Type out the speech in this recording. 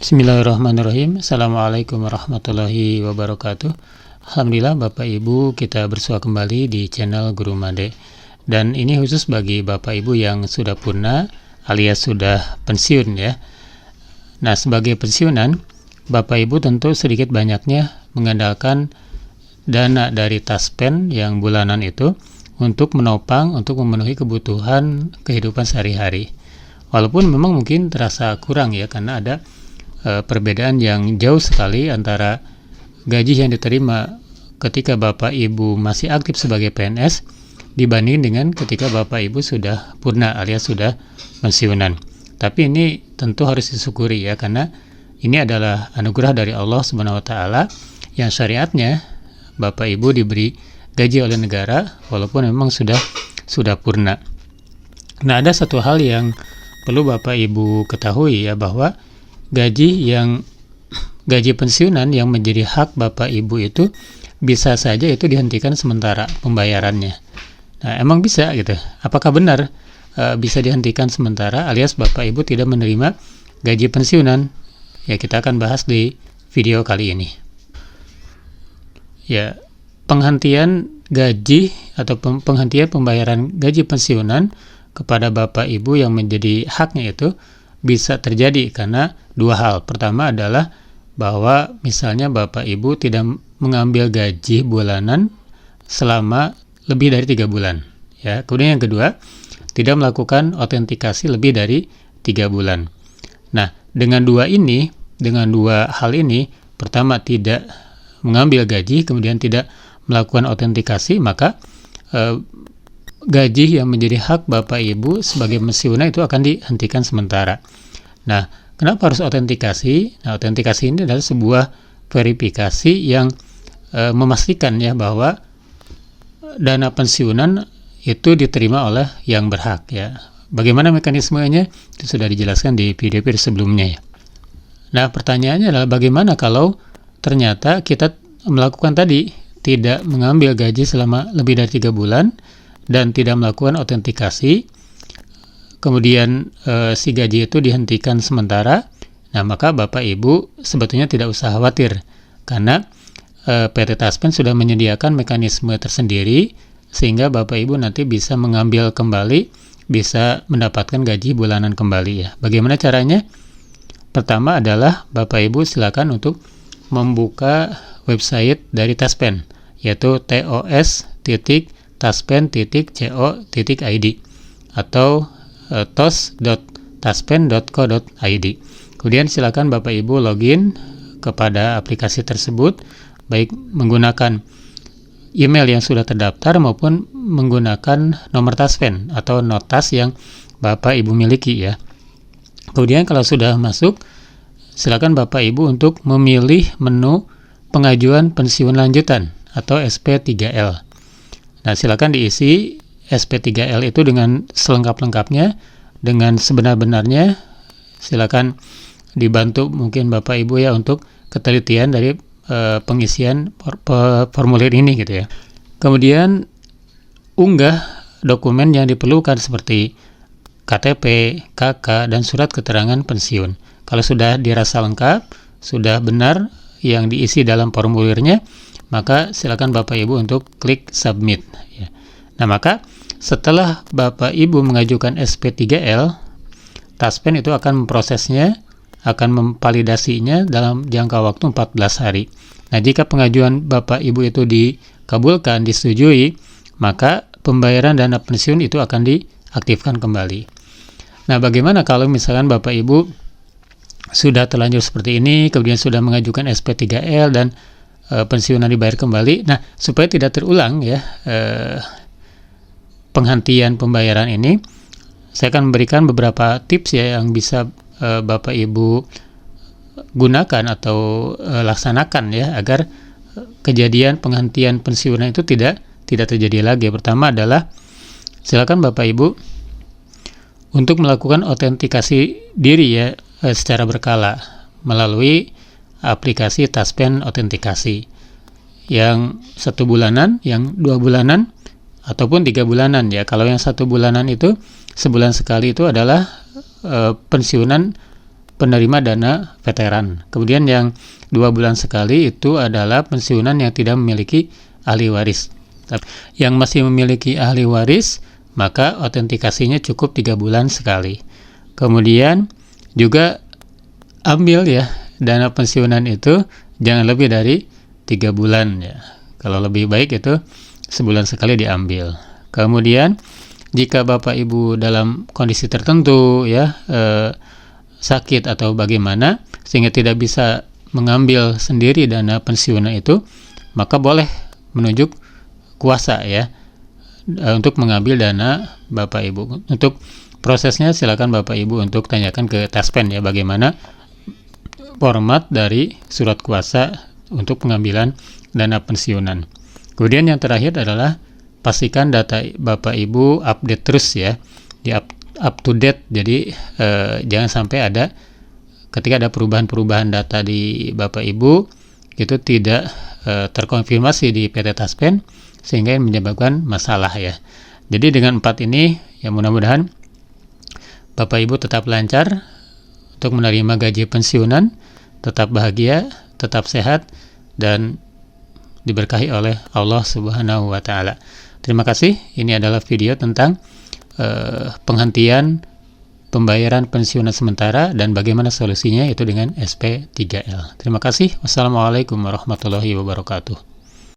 Bismillahirrahmanirrahim. Assalamualaikum warahmatullahi wabarakatuh. Alhamdulillah Bapak Ibu, kita bersua kembali di channel Guru Made. Dan ini khusus bagi Bapak Ibu yang sudah purna alias sudah pensiun ya. Nah, sebagai pensiunan, Bapak Ibu tentu sedikit banyaknya mengandalkan dana dari taspen yang bulanan itu untuk menopang, untuk memenuhi kebutuhan kehidupan sehari-hari. Walaupun memang mungkin terasa kurang ya, karena ada perbedaan yang jauh sekali antara gaji yang diterima ketika Bapak Ibu masih aktif sebagai PNS dibanding dengan ketika Bapak Ibu sudah purna alias sudah pensiunan. Tapi ini tentu harus disyukuri ya, karena ini adalah anugerah dari Allah Subhanahu wa taala yang syariatnya Bapak Ibu diberi gaji oleh negara walaupun memang sudah purna. Nah, ada satu hal yang perlu Bapak Ibu ketahui ya, bahwa gaji pensiunan yang menjadi hak Bapak Ibu itu bisa saja itu dihentikan sementara pembayarannya. Nah, emang bisa gitu. Apakah benar bisa dihentikan sementara alias Bapak Ibu tidak menerima gaji pensiunan? Ya, kita akan bahas di video kali ini. Ya, penghentian gaji atau penghentian pembayaran gaji pensiunan kepada Bapak Ibu yang menjadi haknya itu bisa terjadi karena dua hal. Pertama adalah bahwa misalnya Bapak Ibu tidak mengambil gaji bulanan selama lebih dari 3 bulan. Ya. Kemudian yang kedua, tidak melakukan autentikasi lebih dari 3 bulan. Nah, dengan dua hal ini, pertama tidak mengambil gaji, kemudian tidak melakukan autentikasi, maka gaji yang menjadi hak Bapak Ibu sebagai pensiunan itu akan dihentikan sementara. Nah, kenapa harus autentikasi? Nah, autentikasi ini adalah sebuah verifikasi yang memastikan ya bahwa dana pensiunan itu diterima oleh yang berhak ya. Bagaimana mekanismenya? Itu sudah dijelaskan di video-video sebelumnya ya. Nah, pertanyaannya adalah bagaimana kalau ternyata kita melakukan tadi tidak mengambil gaji selama lebih dari 3 bulan dan tidak melakukan autentikasi, kemudian si gaji itu dihentikan sementara. Nah, maka Bapak Ibu sebetulnya tidak usah khawatir karena PT Taspen sudah menyediakan mekanisme tersendiri sehingga Bapak Ibu nanti bisa mengambil kembali, bisa mendapatkan gaji bulanan kembali ya. Bagaimana caranya? Pertama adalah Bapak Ibu silakan untuk membuka website dari Taspen, yaitu tos.taspen.co.id atau tos.taspen.co.id. Kemudian silakan Bapak Ibu login kepada aplikasi tersebut, baik menggunakan email yang sudah terdaftar maupun menggunakan nomor Taspen atau notas yang Bapak Ibu miliki ya. Kemudian kalau sudah masuk, silakan Bapak Ibu untuk memilih menu pengajuan pensiun lanjutan atau SP3L. Nah, silakan diisi SP3L itu dengan selengkap-lengkapnya, dengan sebenar-benarnya. Silakan dibantu mungkin Bapak Ibu ya untuk ketelitian dari pengisian formulir ini gitu ya. Kemudian unggah dokumen yang diperlukan seperti KTP, KK, dan surat keterangan pensiun. Kalau sudah dirasa lengkap, sudah benar yang diisi dalam formulirnya, maka silakan Bapak Ibu untuk klik submit ya. Nah, maka setelah Bapak Ibu mengajukan SP3L, Taspen itu akan memprosesnya, akan memvalidasinya dalam jangka waktu 14 hari. Nah, jika pengajuan Bapak Ibu itu dikabulkan, disetujui, maka pembayaran dana pensiun itu akan diaktifkan kembali. Nah, bagaimana kalau misalkan Bapak Ibu sudah terlanjur seperti ini, kemudian sudah mengajukan SP3L dan pensiunan dibayar kembali. Nah, supaya tidak terulang ya penghentian pembayaran ini, saya akan memberikan beberapa tips ya yang bisa Bapak Ibu gunakan atau laksanakan ya agar kejadian penghentian pensiunan itu tidak terjadi lagi. Pertama adalah silakan Bapak Ibu untuk melakukan autentikasi diri ya secara berkala melalui aplikasi Taspen Autentikasi yang 1 bulanan, yang 2 bulanan, ataupun 3 bulanan ya. Kalau yang 1 bulanan itu sebulan sekali itu adalah pensiunan penerima dana veteran. Kemudian yang 2 bulan sekali itu adalah pensiunan yang tidak memiliki ahli waris. Yang masih memiliki ahli waris, maka autentikasinya cukup 3 bulan sekali. Kemudian juga ambil ya dana pensiunan itu jangan lebih dari 3 bulan ya. Kalau lebih baik itu sebulan sekali diambil. Kemudian jika Bapak Ibu dalam kondisi tertentu ya sakit atau bagaimana sehingga tidak bisa mengambil sendiri dana pensiunan itu, maka boleh menunjuk kuasa ya untuk mengambil dana Bapak Ibu. Untuk prosesnya silakan Bapak Ibu untuk tanyakan ke Taspen ya bagaimana format dari surat kuasa untuk pengambilan dana pensiunan. Kemudian yang terakhir adalah pastikan data Bapak Ibu update terus ya, di up to date. Jadi jangan sampai ada ketika ada perubahan-perubahan data di Bapak Ibu itu tidak terkonfirmasi di PT Taspen sehingga menyebabkan masalah ya. Jadi dengan 4 ini ya mudah-mudahan Bapak Ibu tetap lancar untuk menerima gaji pensiunan, tetap bahagia, tetap sehat dan diberkahi oleh Allah Subhanahu wa taala. Terima kasih. Ini adalah video tentang penghentian pembayaran pensiunan sementara dan bagaimana solusinya itu dengan SP3L. Terima kasih. Wassalamualaikum warahmatullahi wabarakatuh.